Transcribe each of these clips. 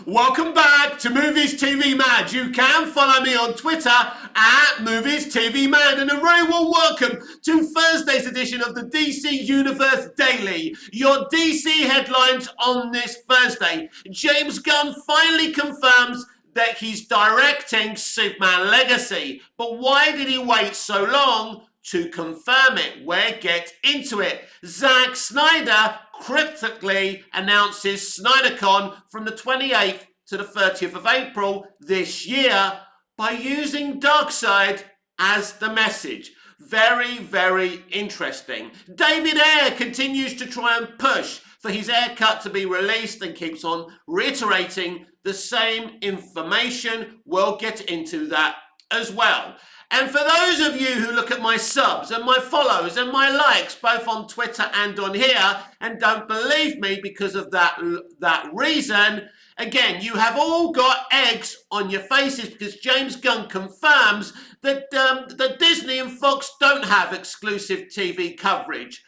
Welcome back to Movies TV Mad. You can follow me on Twitter at Movies TV Mad, and a very warm welcome to Thursday's edition of the DC Universe Daily. Your DC headlines on this Thursday. James Gunn finally confirms that he's directing Superman Legacy. But why did he wait so long to confirm it? We'll get into it. Zack Snyder cryptically announces SnyderCon from the 28th to the 30th of April this year by using Darkseid as the message. Very, very interesting. David Ayer continues to try and push for his Ayer cut to be released and keeps on reiterating the same information. We'll get into that as well. And for those of you who look at my subs and my follows and my likes, both on Twitter and on here, and don't believe me because of that reason, again, you have all got eggs on your faces because James Gunn confirms that Disney and Fox don't have exclusive TV coverage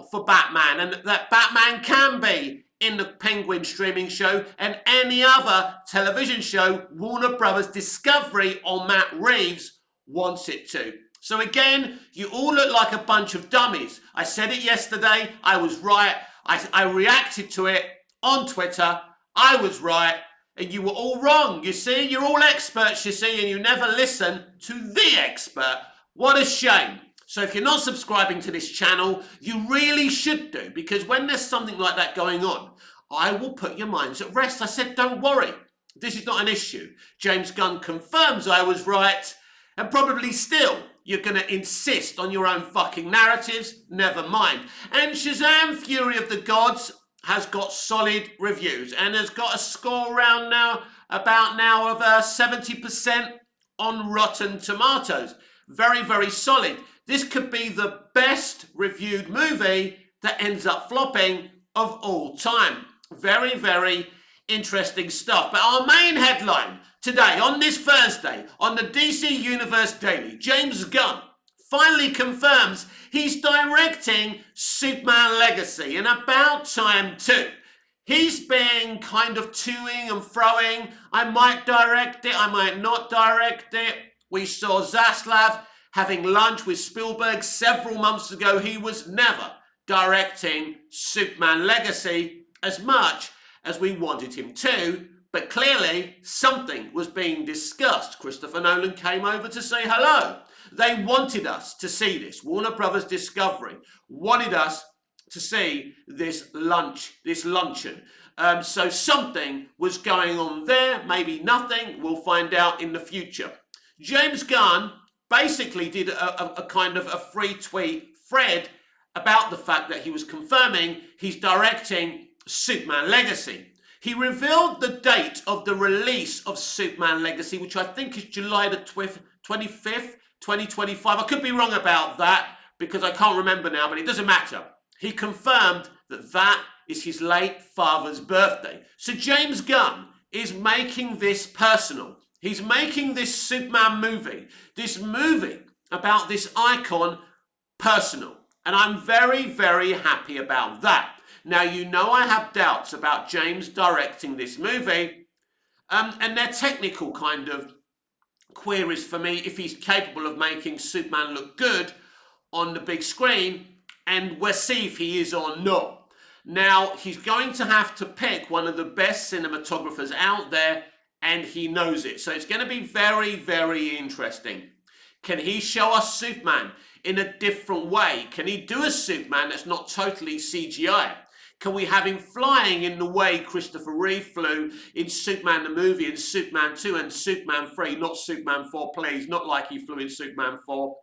for Batman, and that Batman can be in the Penguin streaming show and any other television show Warner Brothers Discovery or Matt Reeves wants it to. So again, you all look like a bunch of dummies. I said it yesterday. I was right. I reacted to it on Twitter. I was right. And you were all wrong. You see, you're all experts, you see, and you never listen to the expert. What a shame. So if you're not subscribing to this channel, you really should do, because when there's something like that going on, I will put your minds at rest. I said, don't worry. This is not an issue. James Gunn confirms I was right. And probably still, you're going to insist on your own fucking narratives. Never mind. And Shazam! Fury of the Gods has got solid reviews and has got a score around now, about now of 70% on Rotten Tomatoes. Very, very solid. This could be the best reviewed movie that ends up flopping of all time. Very, very interesting stuff. But our main headline today, on this Thursday, on the DC Universe Daily, James Gunn finally confirms he's directing Superman Legacy, and about time too. He's been kind of toing and froing. I might direct it, I might not direct it. We saw Zaslav having lunch with Spielberg several months ago. He was never directing Superman Legacy as much as we wanted him to. But clearly, something was being discussed. Christopher Nolan came over to say hello. They wanted us to see this. Warner Brothers Discovery wanted us to see this luncheon. So something was going on there, maybe nothing. We'll find out in the future. James Gunn basically did a kind of a free tweet thread about the fact that he was confirming he's directing Superman Legacy. He revealed the date of the release of Superman Legacy, which I think is July the 25th, 2025. I could be wrong about that because I can't remember now, but it doesn't matter. He confirmed that that is his late father's birthday. So James Gunn is making this personal. He's making this Superman movie, this movie about this icon, personal. And I'm very, very happy about that. Now, you know I have doubts about James directing this movie, and they're technical kind of queries for me if he's capable of making Superman look good on the big screen, and we'll see if he is or not. Now, he's going to have to pick one of the best cinematographers out there, and he knows it. So it's going to be very, very interesting. Can he show us Superman in a different way? Can he do a Superman that's not totally CGI? Can we have him flying in the way Christopher Reeve flew in Superman the movie, and Superman 2 and Superman 3, not Superman 4, please, not like he flew in Superman 4.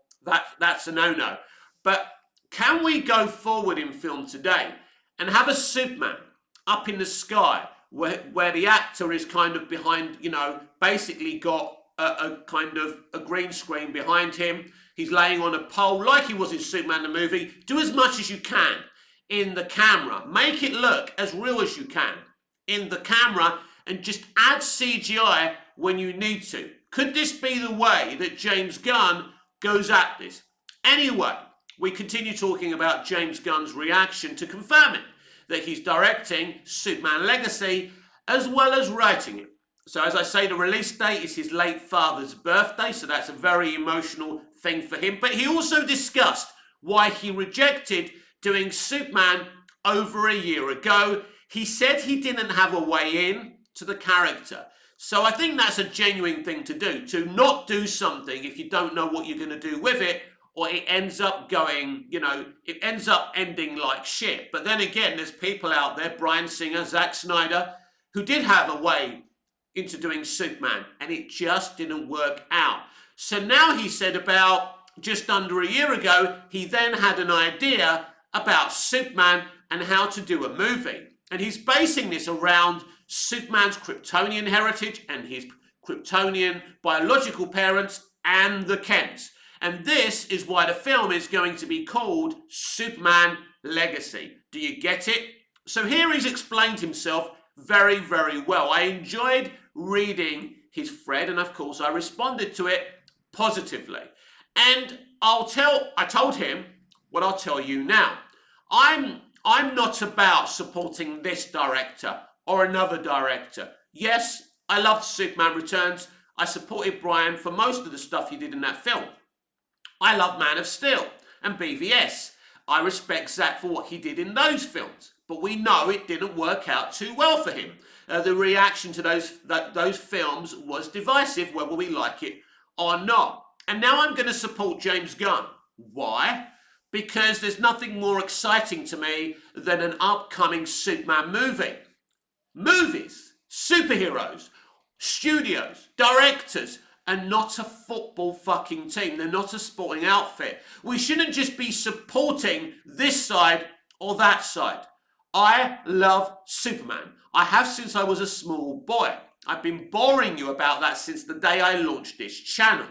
That's a no-no. But can we go forward in film today and have a Superman up in the sky where the actor is kind of behind, basically got a kind of a green screen behind him. He's laying on a pole like he was in Superman the movie. Do as much as you can in the camera. Make it look as real as you can in the camera, and just add CGI when you need to. Could this be the way that James Gunn goes at this? Anyway, we continue talking about James Gunn's reaction to confirming that he's directing Superman Legacy. as well as writing it. So as I say, the release date is his late father's birthday, so that's a very emotional thing for him. But he also discussed why he rejected doing Superman over a year ago. He said he didn't have a way in to the character. So I think that's a genuine thing to do, to not do something if you don't know what you're going to do with it, or it ends up going, it ends up ending like shit. But then again, there's people out there, Bryan Singer, Zack Snyder, who did have a way into doing Superman, and it just didn't work out. So now he said about just under a year ago, he then had an idea about Superman and how to do a movie. And he's basing this around Superman's Kryptonian heritage and his Kryptonian biological parents and the Kents. And this is why the film is going to be called Superman Legacy. Do you get it? So here he's explained himself very, very well. I enjoyed reading his thread, and of course I responded to it positively. And I told him what I'll tell you now. I'm not about supporting this director or another director. Yes, I loved Superman Returns. I supported Bryan for most of the stuff he did in that film. I love Man of Steel and BVS. I respect Zack for what he did in those films, but we know it didn't work out too well for him. The reaction to those films was divisive, whether we like it or not. And now I'm going to support James Gunn. Why? Because there's nothing more exciting to me than an upcoming Superman movie. Movies, superheroes, studios, directors, and not a football fucking team. They're not a sporting outfit. We shouldn't just be supporting this side or that side. I love Superman. I have since I was a small boy. I've been boring you about that since the day I launched this channel.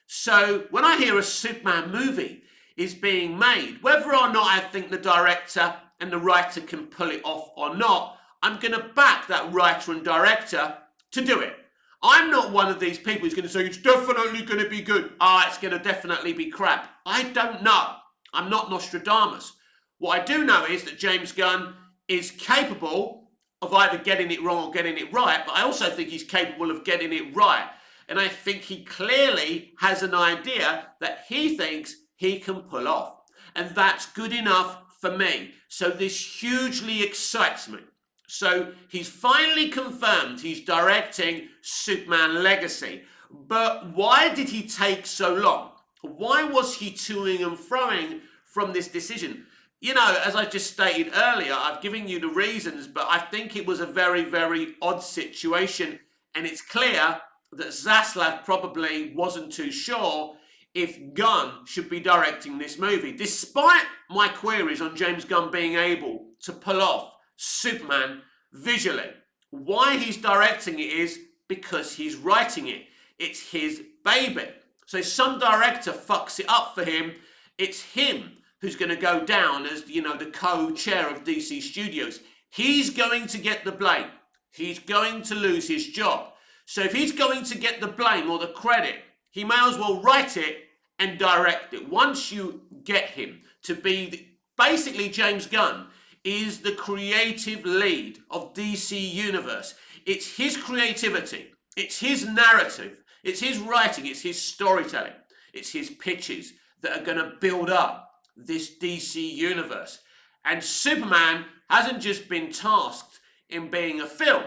So when I hear a Superman movie is being made, whether or not I think the director and the writer can pull it off or not, I'm going to back that writer and director to do it. I'm not one of these people who's going to say, it's definitely going to be good. It's going to definitely be crap. I don't know. I'm not Nostradamus. What I do know is that James Gunn is capable of either getting it wrong or getting it right, but I also think he's capable of getting it right. And I think he clearly has an idea that he thinks he can pull off. And that's good enough for me. So this hugely excites me. So he's finally confirmed he's directing Superman Legacy. But why did he take so long? Why was he toing and froing from this decision? As I just stated earlier, I've given you the reasons, but I think it was a very, very odd situation. And it's clear that Zaslav probably wasn't too sure if Gunn should be directing this movie, despite my queries on James Gunn being able to pull off Superman visually. Why he's directing it is because he's writing it. It's his baby. So some director fucks it up for him. It's him who's going to go down as, the co-chair of DC Studios. He's going to get the blame. He's going to lose his job. So if he's going to get the blame or the credit, he may as well write it and direct it. Once you get him to be, basically James Gunn is the creative lead of DC Universe. It's his creativity. It's his narrative. It's his writing. It's his storytelling. It's his pitches that are going to build up this DC Universe. And Superman hasn't just been tasked in being a film.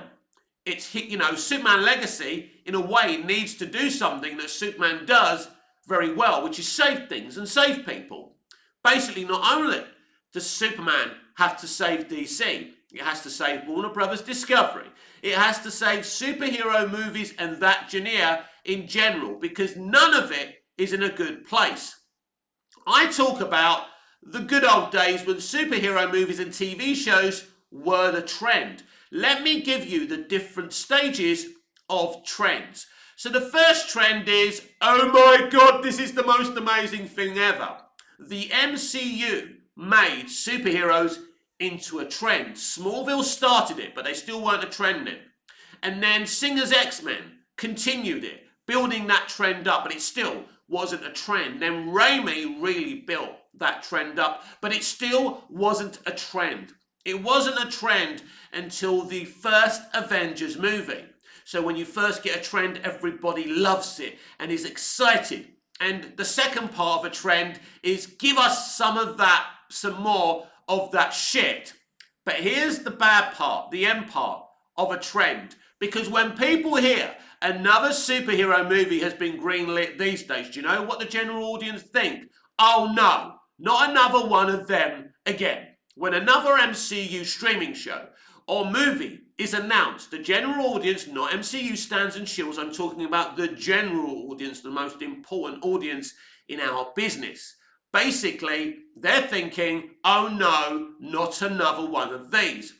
It's, Superman Legacy, in a way, needs to do something that Superman does very well, which is save things and save people. Basically, not only does Superman have to save DC, it has to save Warner Brothers Discovery. It has to save superhero movies and that genre in general, because none of it is in a good place. I talk about the good old days when superhero movies and TV shows were the trend. Let me give you the different stages of trends. So the first trend is, oh my God, this is the most amazing thing ever. The MCU made superheroes into a trend. Smallville started it, but they still weren't a trend then. And then Singer's X-Men continued it, building that trend up, but it still wasn't a trend. Then Raimi really built that trend up, but it still wasn't a trend. It wasn't a trend until the first Avengers movie. So when you first get a trend, everybody loves it and is excited. And the second part of a trend is give us some of that, some more of that shit. But here's the bad part, the end part of a trend. Because when people hear another superhero movie has been greenlit these days, do you know what the general audience think? Oh no, not another one of them again. When another MCU streaming show or movie is announced, the general audience, not MCU stands and shills, I'm talking about the general audience, the most important audience in our business. Basically, they're thinking, oh no, not another one of these.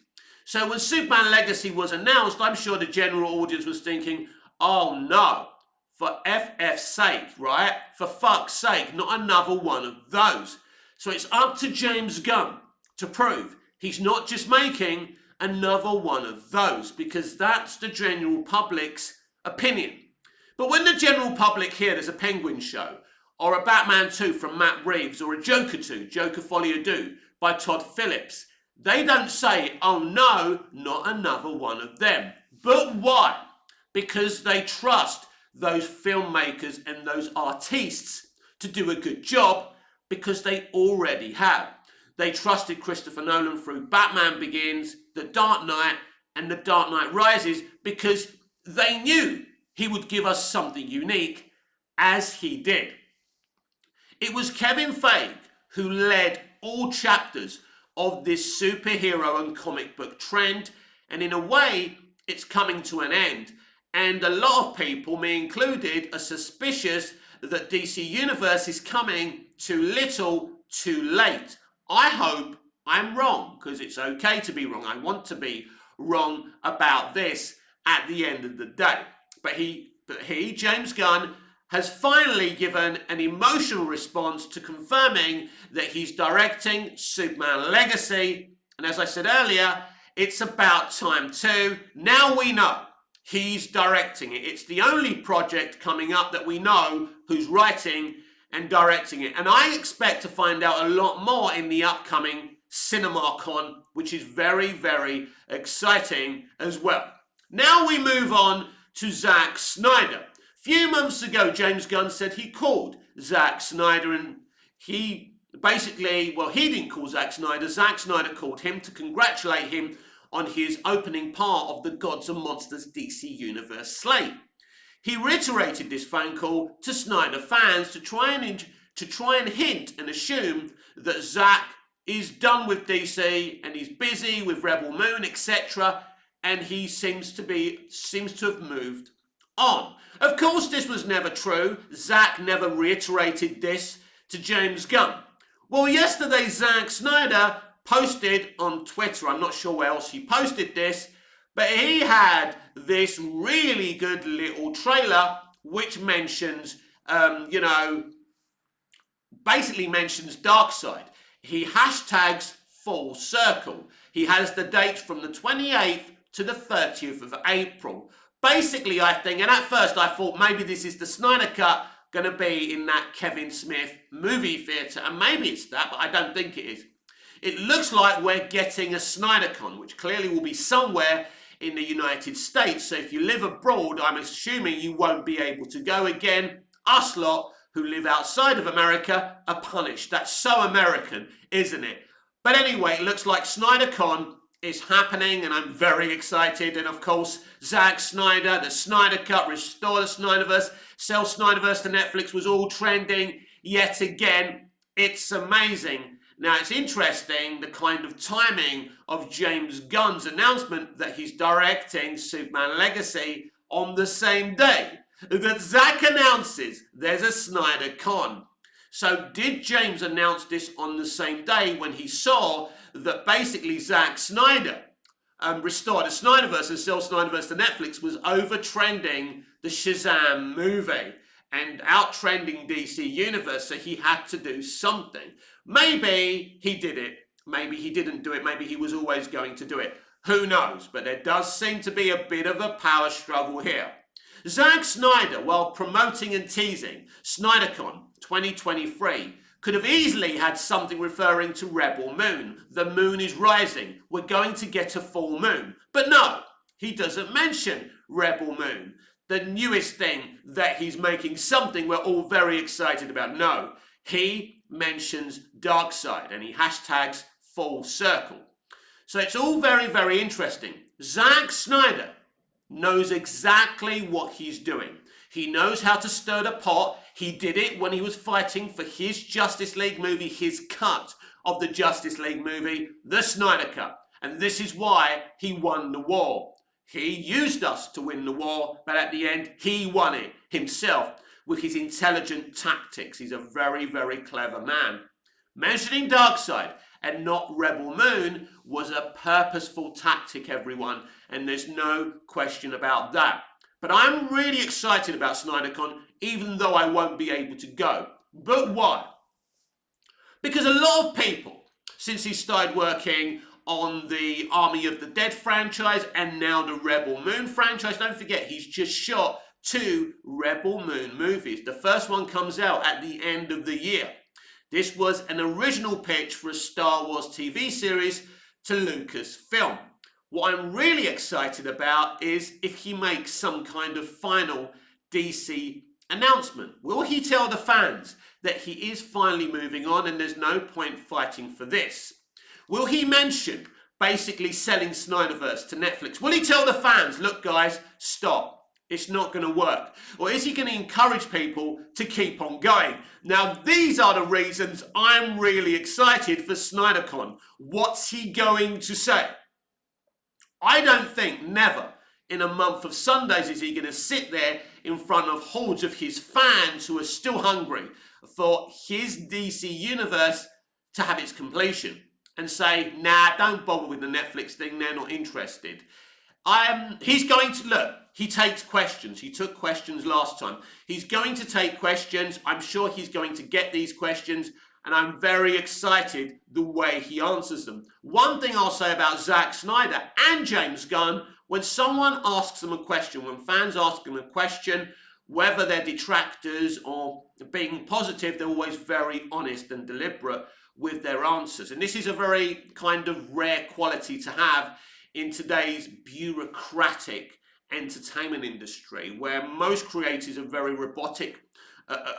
So when Superman Legacy was announced, I'm sure the general audience was thinking, oh no, for FF's sake, right? For fuck's sake, not another one of those. So it's up to James Gunn to prove he's not just making another one of those, because that's the general public's opinion. But when the general public hear there's a Penguin show, or a Batman 2 from Matt Reeves, or a Joker 2, Joker Folie à Deux by Todd Phillips, they don't say, oh no, not another one of them. But why? Because they trust those filmmakers and those artists to do a good job, because they already have. They trusted Christopher Nolan through Batman Begins, The Dark Knight, and The Dark Knight Rises, because they knew he would give us something unique, as he did. It was Kevin Feige who led all chapters of this superhero and comic book trend, and in a way, it's coming to an end. And a lot of people, me included, are suspicious that DC Universe is coming too little, too late. I hope I'm wrong, because it's okay to be wrong. I want to be wrong about this at the end of the day. But he, James Gunn, has finally given an emotional response to confirming that he's directing Superman Legacy. And as I said earlier, it's about time too. Now we know he's directing it. It's the only project coming up that we know who's writing and directing it. And I expect to find out a lot more in the upcoming CinemaCon, which is very, very exciting as well. Now we move on to Zack Snyder. A few months ago, James Gunn said he called Zack Snyder, and he basically, well, he didn't call Zack Snyder called him to congratulate him on his opening part of the Gods and Monsters DC Universe slate. He reiterated this phone call to Snyder fans to try and hint and assume that Zack is done with DC and he's busy with Rebel Moon, etc., and he seems to have moved on. Of course, this was never true. Zack never reiterated this to James Gunn. Well, yesterday, Zack Snyder posted on Twitter, I'm not sure where else he posted this, but he had this really good little trailer which mentions, basically mentions Darkseid. He hashtags Full Circle. He has the dates from the 28th to the 30th of April. Basically, I think, and at first I thought maybe this is the Snyder Cut going to be in that Kevin Smith movie theatre, and maybe it's that, but I don't think it is. It looks like we're getting a SnyderCon, which clearly will be somewhere in the United States. So if you live abroad, I'm assuming you won't be able to go again. Us lot who live outside of America are punished. That's so American, isn't it? But anyway, it looks like SnyderCon is happening, and I'm very excited. And of course, Zack Snyder, the Snyder Cut, restore the Snyderverse, sell Snyderverse to Netflix was all trending yet again. It's amazing. Now, it's interesting the kind of timing of James Gunn's announcement that he's directing Superman Legacy on the same day that Zack announces there's a Snyder Con. So did James announce this on the same day when he saw that basically Zack Snyder restored the Snyderverse and sell Snyderverse to Netflix was over-trending the Shazam movie and out-trending DC Universe, so he had to do something. Maybe he did it, maybe he didn't do it, maybe he was always going to do it. Who knows? But there does seem to be a bit of a power struggle here. Zack Snyder, while promoting and teasing SnyderCon 2023, could have easily had something referring to Rebel Moon. The moon is rising. We're going to get a full moon. But no, he doesn't mention Rebel Moon, the newest thing that he's making, something we're all very excited about. No, he mentions Darkseid and he hashtags Full Circle. So it's all very, very interesting. Zack Snyder knows exactly what he's doing. He knows how to stir the pot. He did it when he was fighting for his Justice League movie, his cut of the Justice League movie, the Snyder Cut. And this is why he won the war. He used us to win the war, but at the end, he won it himself with his intelligent tactics. He's a very, very clever man. Mentioning Darkseid and not Rebel Moon was a purposeful tactic, everyone, and there's no question about that. But I'm really excited about SnyderCon, even though I won't be able to go. But why? Because a lot of people, since he started working on the Army of the Dead franchise and now the Rebel Moon franchise, don't forget, he's just shot 2 Rebel Moon movies. The first one comes out at the end of the year. This was an original pitch for a Star Wars TV series to Lucasfilm. What I'm really excited about is if he makes some kind of final DC announcement. Will he tell the fans that he is finally moving on and there's no point fighting for this? Will he mention basically selling Snyderverse to Netflix? Will he tell the fans, look guys, stop, it's not going to work? Or is he going to encourage people to keep on going? Now these are the reasons I'm really excited for SnyderCon. What's he going to say? I don't think never in a month of Sundays is he going to sit there in front of hordes of his fans who are still hungry for his DC universe to have its completion and say, nah, don't bother with the Netflix thing, they're not interested. He's going to, look, he takes questions. He took questions last time. He's going to take questions. I'm sure he's going to get these questions, and I'm very excited the way he answers them. One thing I'll say about Zack Snyder and James Gunn, when someone asks them a question, when fans ask them a question, whether they're detractors or being positive, they're always very honest and deliberate with their answers. And this is a very kind of rare quality to have in today's bureaucratic entertainment industry, where most creators are very robotic,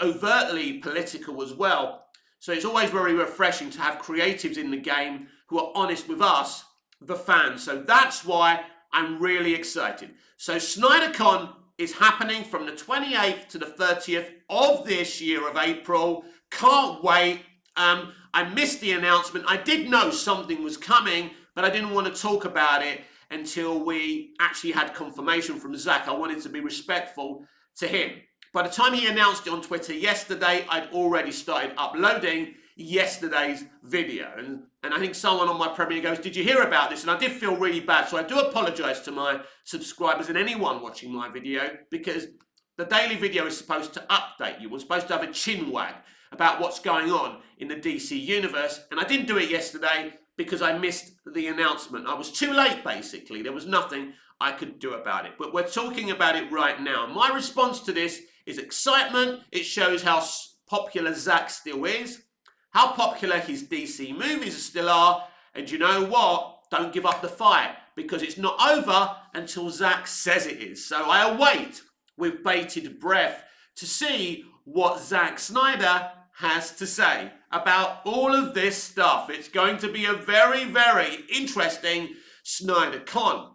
overtly political as well. So it's always very refreshing to have creatives in the game who are honest with us, the fans. So that's why I'm really excited. So SnyderCon is happening from the 28th to the 30th of this year of April. Can't wait. I missed the announcement. I did know something was coming, but I didn't want to talk about it until we actually had confirmation from Zack. I wanted to be respectful to him. By the time he announced it on Twitter yesterday, I'd already started uploading yesterday's video. And I think someone on my premiere goes, did you hear about this? And I did feel really bad. So I do apologize to my subscribers and anyone watching my video, because the daily video is supposed to update you. We're supposed to have a chin wag about what's going on in the DC universe. And I didn't do it yesterday because I missed the announcement. I was too late, basically. There was nothing I could do about it. But we're talking about it right now. My response to this is excitement. It shows how popular Zack still is, how popular his DC movies still are. And you know what? Don't give up the fight, because it's not over until Zack says it is. So I await with bated breath to see what Zack Snyder has to say about all of this stuff. It's going to be a very, very interesting SnyderCon.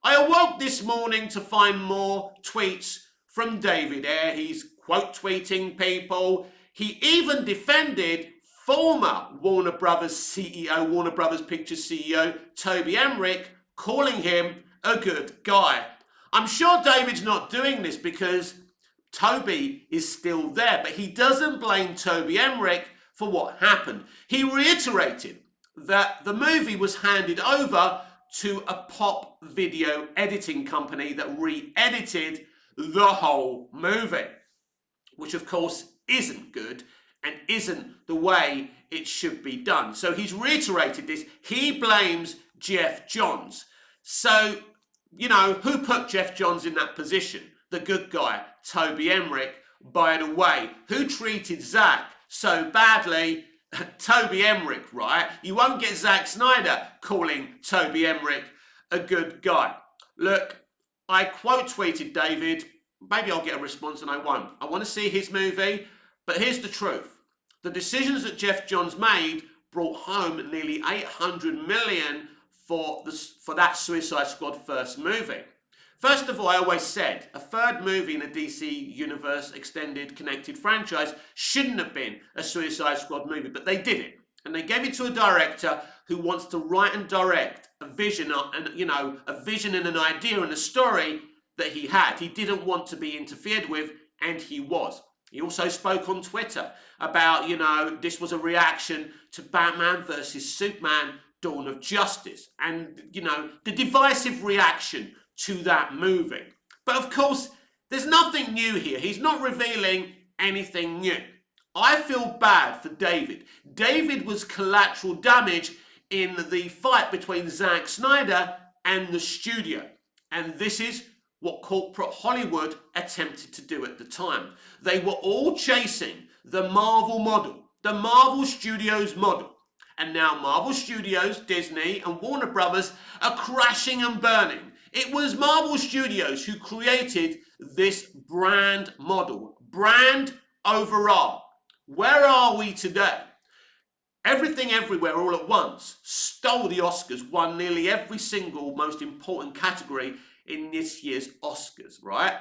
I awoke this morning to find more tweets from David Ayer. He's quote tweeting people. He even defended former Warner Brothers CEO, Warner Brothers Pictures CEO, Toby Emmerich, calling him a good guy. I'm sure David's not doing this because Toby is still there, but he doesn't blame Toby Emmerich for what happened. He reiterated that the movie was handed over to a pop video editing company that re-edited the whole movie, which of course isn't good and isn't the way it should be done. So he's reiterated this. He blames Jeff Johns. So, you know, who put Jeff Johns in that position? The good guy, Toby Emmerich. By the way, who treated Zack so badly. Toby Emmerich, right? You won't get Zack Snyder calling Toby Emmerich a good guy. Look, I quote tweeted David. Maybe I'll get a response and I won't. I want to see his movie, but here's the truth. The decisions that Jeff Johns made brought home nearly $800 million for that Suicide Squad first movie. First of all, I always said a third movie in a DC Universe extended connected franchise shouldn't have been a Suicide Squad movie, but they did it. And they gave it to a director who wants to write and direct a vision and an idea and a story that he had. He didn't want to be interfered with, and he was. He also spoke on Twitter about, this was a reaction to Batman versus Superman, Dawn of Justice, and, the divisive reaction to that movie. But of course, there's nothing new here. He's not revealing anything new. I feel bad for David. David was collateral damage in the fight between Zack Snyder and the studio. And this is what corporate Hollywood attempted to do at the time. They were all chasing the Marvel model, the Marvel Studios model. And now Marvel Studios, Disney, and Warner Brothers are crashing and burning. It was Marvel Studios who created this brand model, brand over art. Where are we today? Everything Everywhere All at Once stole the Oscars, won nearly every single most important category in this year's Oscars, right?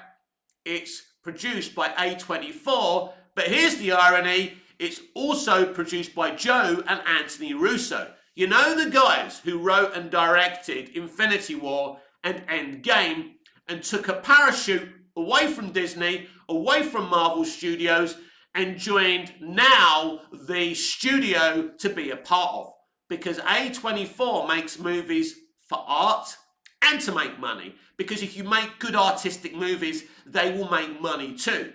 It's produced by A24, but here's the irony, it's also produced by Joe and Anthony Russo. You know, the guys who wrote and directed Infinity War and Endgame and took a parachute away from Disney, away from Marvel Studios, and joined now the studio to be a part of. Because A24 makes movies for art and to make money. Because if you make good artistic movies, they will make money too.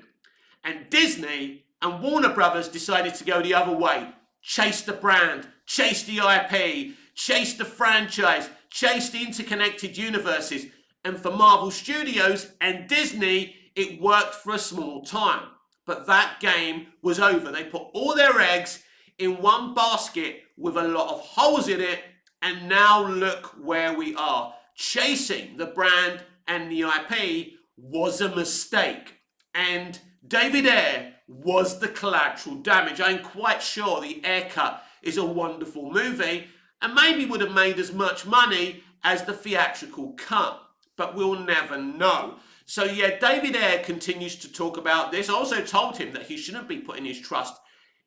And Disney and Warner Brothers decided to go the other way. Chase the brand, chase the IP, chase the franchise, chase the interconnected universes. And for Marvel Studios and Disney, it worked for a small time. But that game was over. They put all their eggs in one basket with a lot of holes in it. And now look where we are. Chasing the brand and the IP was a mistake. And David Ayer was the collateral damage. I'm quite sure The Ayer Cut is a wonderful movie and maybe would have made as much money as the theatrical cut. But we'll never know. So yeah, David Ayer continues to talk about this. I also told him that he shouldn't be putting his trust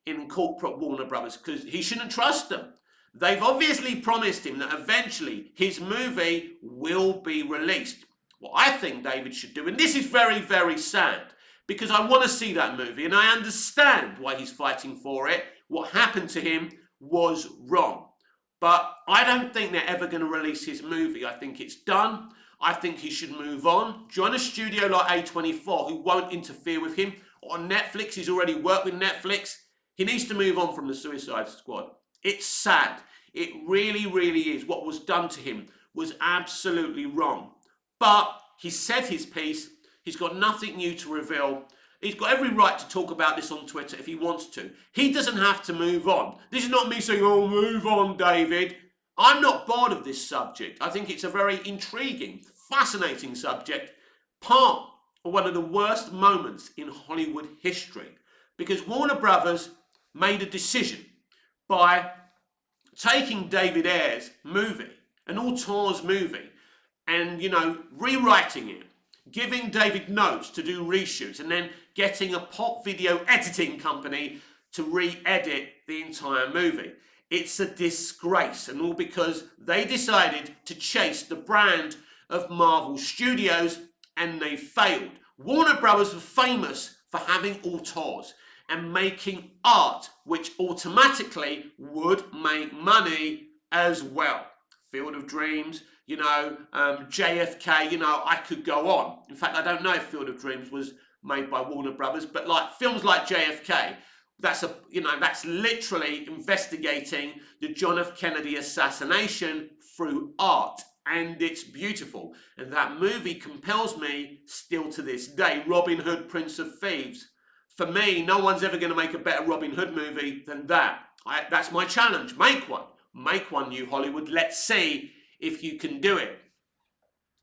in corporate Warner Brothers because he shouldn't trust them. They've obviously promised him that eventually his movie will be released. What I think David should do, and this is very, very sad, because I want to see that movie and I understand why he's fighting for it. What happened to him was wrong. But I don't think they're ever going to release his movie. I think it's done. I think he should move on. Join a studio like A24 who won't interfere with him. On Netflix, he's already worked with Netflix. He needs to move on from the Suicide Squad. It's sad. It really, really is. What was done to him was absolutely wrong. But he said his piece. He's got nothing new to reveal. He's got every right to talk about this on Twitter if he wants to. He doesn't have to move on. This is not me saying, oh, move on, David. I'm not bored of this subject. I think it's a very intriguing, fascinating subject. Part of one of the worst moments in Hollywood history. Because Warner Brothers made a decision by taking David Ayer's movie, an auteur's movie, and, rewriting it, giving David notes to do reshoots, and then getting a pop video editing company to re-edit the entire movie. It's a disgrace, and all because they decided to chase the brand of Marvel Studios, and they failed. Warner Brothers were famous for having auteurs and making art, which automatically would make money as well. Field of Dreams, JFK, I could go on. In fact, I don't know if Field of Dreams was made by Warner Brothers, but like films like JFK, that's literally investigating the John F. Kennedy assassination through art. And it's beautiful. And that movie compels me still to this day. Robin Hood, Prince of Thieves. For me, no one's ever going to make a better Robin Hood movie than that. That's my challenge. Make one. Make one, New Hollywood. Let's see if you can do it.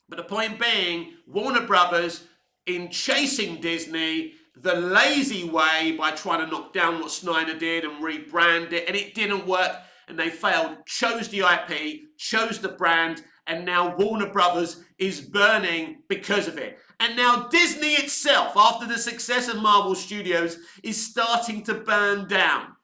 But the point being, Warner Brothers, in chasing Disney the lazy way by trying to knock down what Snyder did and rebrand it, and it didn't work, and they failed, chose the IP, chose the brand, and now Warner Brothers is burning because of it. And now Disney itself, after the success of Marvel Studios, is starting to burn down.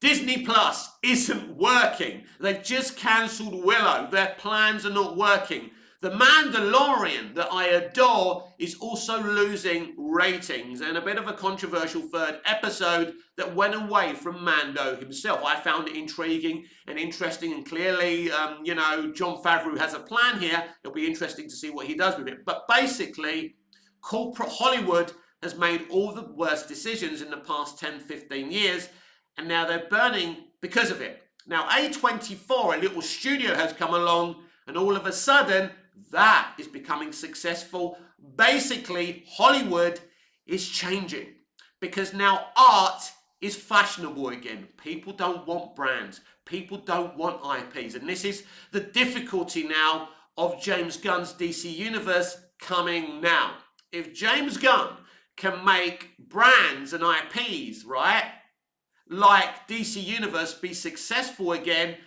Disney Plus isn't working. They've just cancelled Willow. Their plans are not working. The Mandalorian that I adore is also losing ratings, and a bit of a controversial third episode that went away from Mando himself. I found it intriguing and interesting, and clearly, Jon Favreau has a plan here. It'll be interesting to see what he does with it. But basically, corporate Hollywood has made all the worst decisions in the past 10, 15 years, and now they're burning because of it. Now, A24, a little studio, has come along, and all of a sudden, that is becoming successful. Basically, Hollywood is changing because now art is fashionable again. People don't want brands. People don't want IPs. And this is the difficulty now of James Gunn's DC Universe coming now. If James Gunn can make brands and IPs, right, like DC Universe be successful again,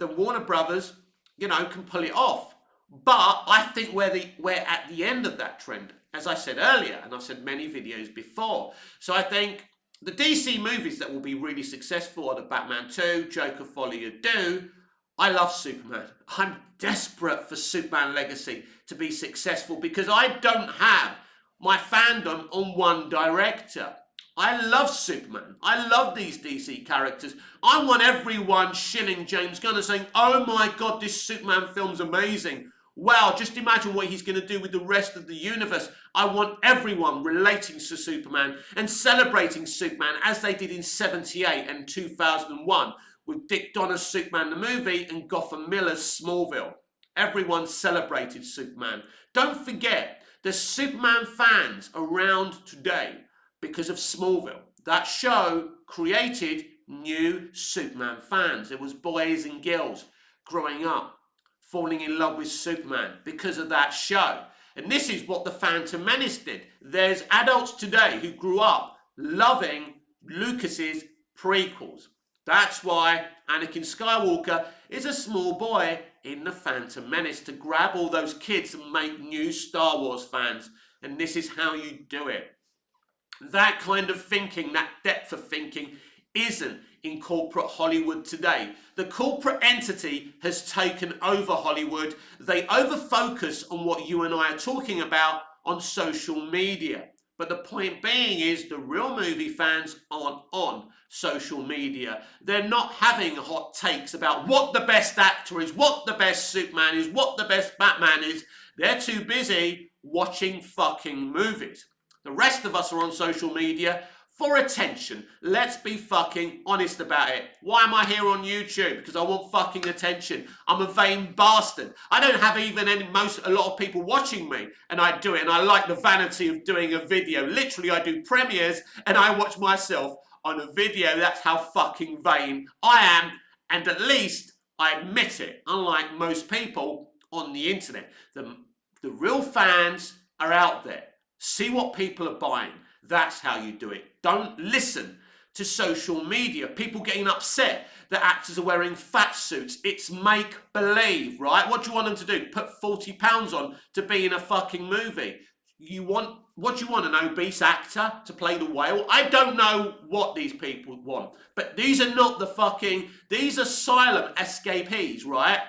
then Warner Brothers, can pull it off. But I think we're at the end of that trend, as I said earlier, and I've said many videos before. So I think the DC movies that will be really successful are the Batman 2, Joker Folly of Do. I love Superman. I'm desperate for Superman Legacy to be successful because I don't have my fandom on one director. I love Superman. I love these DC characters. I want everyone shilling James Gunn and saying, oh my God, this Superman film's amazing. Wow, just imagine what he's going to do with the rest of the universe. I want everyone relating to Superman and celebrating Superman as they did in 78 and 2001 with Dick Donner's Superman the movie and Gotham Miller's Smallville. Everyone celebrated Superman. Don't forget, there's Superman fans around today because of Smallville. That show created new Superman fans. There was boys and girls growing up, falling in love with Superman because of that show. And this is what the Phantom Menace did. There's adults today who grew up loving Lucas's prequels. That's why Anakin Skywalker is a small boy in the Phantom Menace, to grab all those kids and make new Star Wars fans. And this is how you do it. That kind of thinking, that depth of thinking, isn't in corporate Hollywood today. The corporate entity has taken over Hollywood. They over-focus on what you and I are talking about on social media. But the point being is the real movie fans aren't on social media. They're not having hot takes about what the best actor is, what the best Superman is, what the best Batman is. They're too busy watching fucking movies. The rest of us are on social media for attention. Let's be fucking honest about it. Why am I here on YouTube? Because I want fucking attention. I'm a vain bastard. I don't have even a lot of people watching me, and I do it, and I like the vanity of doing a video. Literally, I do premieres, and I watch myself on a video. That's how fucking vain I am, and at least I admit it, unlike most people on the internet. The real fans are out there. See what people are buying. That's how you do it. Don't listen to social media. People getting upset that actors are wearing fat suits. It's make-believe, right? What do you want them to do? Put £40 on to be in a fucking movie. What do you want, an obese actor to play the whale? I don't know what these people want. But these are not these asylum escapees, right?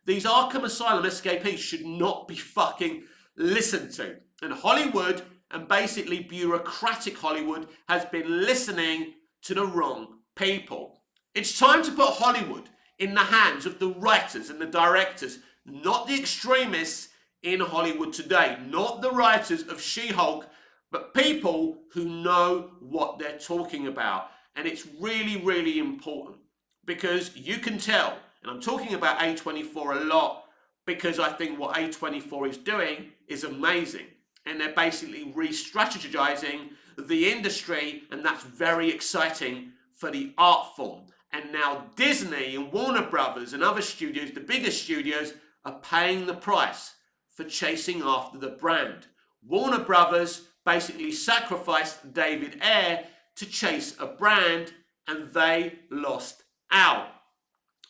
These Arkham Asylum escapees should not be fucking listened to. And Hollywood, and basically bureaucratic Hollywood, has been listening to the wrong people. It's time to put Hollywood in the hands of the writers and the directors, not the extremists in Hollywood today, not the writers of She-Hulk, but people who know what they're talking about. And it's really, really important because you can tell, and I'm talking about A24 a lot because I think what A24 is doing is amazing. And they're basically re-strategizing the industry, and that's very exciting for the art form. And now Disney and Warner Brothers and other studios, the biggest studios, are paying the price for chasing after the brand. Warner Brothers basically sacrificed David Ayer to chase a brand, and they lost out.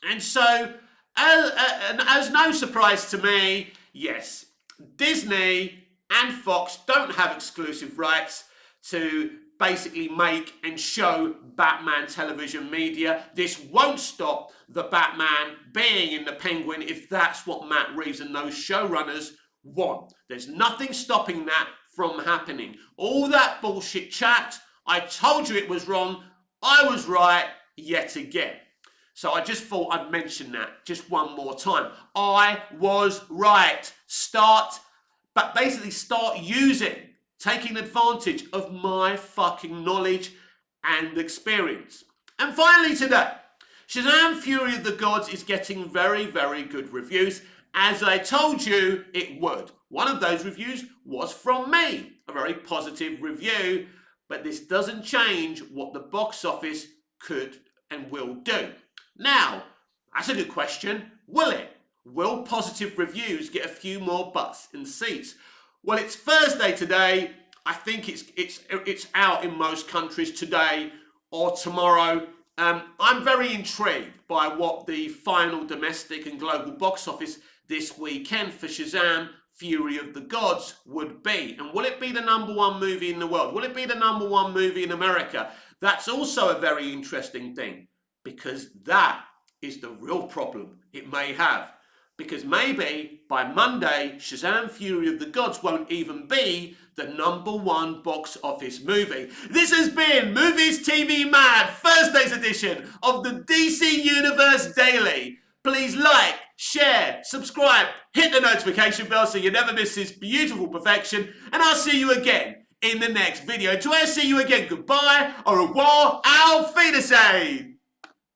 And so, as no surprise to me, yes, Disney and Fox don't have exclusive rights to basically make and show Batman television media. This won't stop the Batman being in the Penguin if that's what Matt Reeves and those showrunners want. There's nothing stopping that from happening. All that bullshit chat, I told you it was wrong, I was right yet again. So I just thought I'd mention that just one more time. I was right. Start taking advantage of my fucking knowledge and experience. And finally today, Shazam! Fury of the Gods is getting very, very good reviews, as I told you it would. One of those reviews was from me, a very positive review, but this doesn't change what the box office could and will do. Now, that's a good question. Will it? Will positive reviews get a few more butts in seats? Well, it's Thursday today. I think it's out in most countries today or tomorrow. I'm very intrigued by what the final domestic and global box office this weekend for Shazam! Fury of the Gods would be. And will it be the #1 movie in the world? Will it be the #1 movie in America? That's also a very interesting thing, because that is the real problem it may have. Because maybe by Monday, Shazam! Fury of the Gods won't even be the #1 box office movie. This has been Movies TV Mad, Thursday's edition of the DC Universe Daily. Please like, share, subscribe, hit the notification bell so you never miss this beautiful perfection, and I'll see you again in the next video. Till I see you again, goodbye, au revoir, auf Wiedersehen.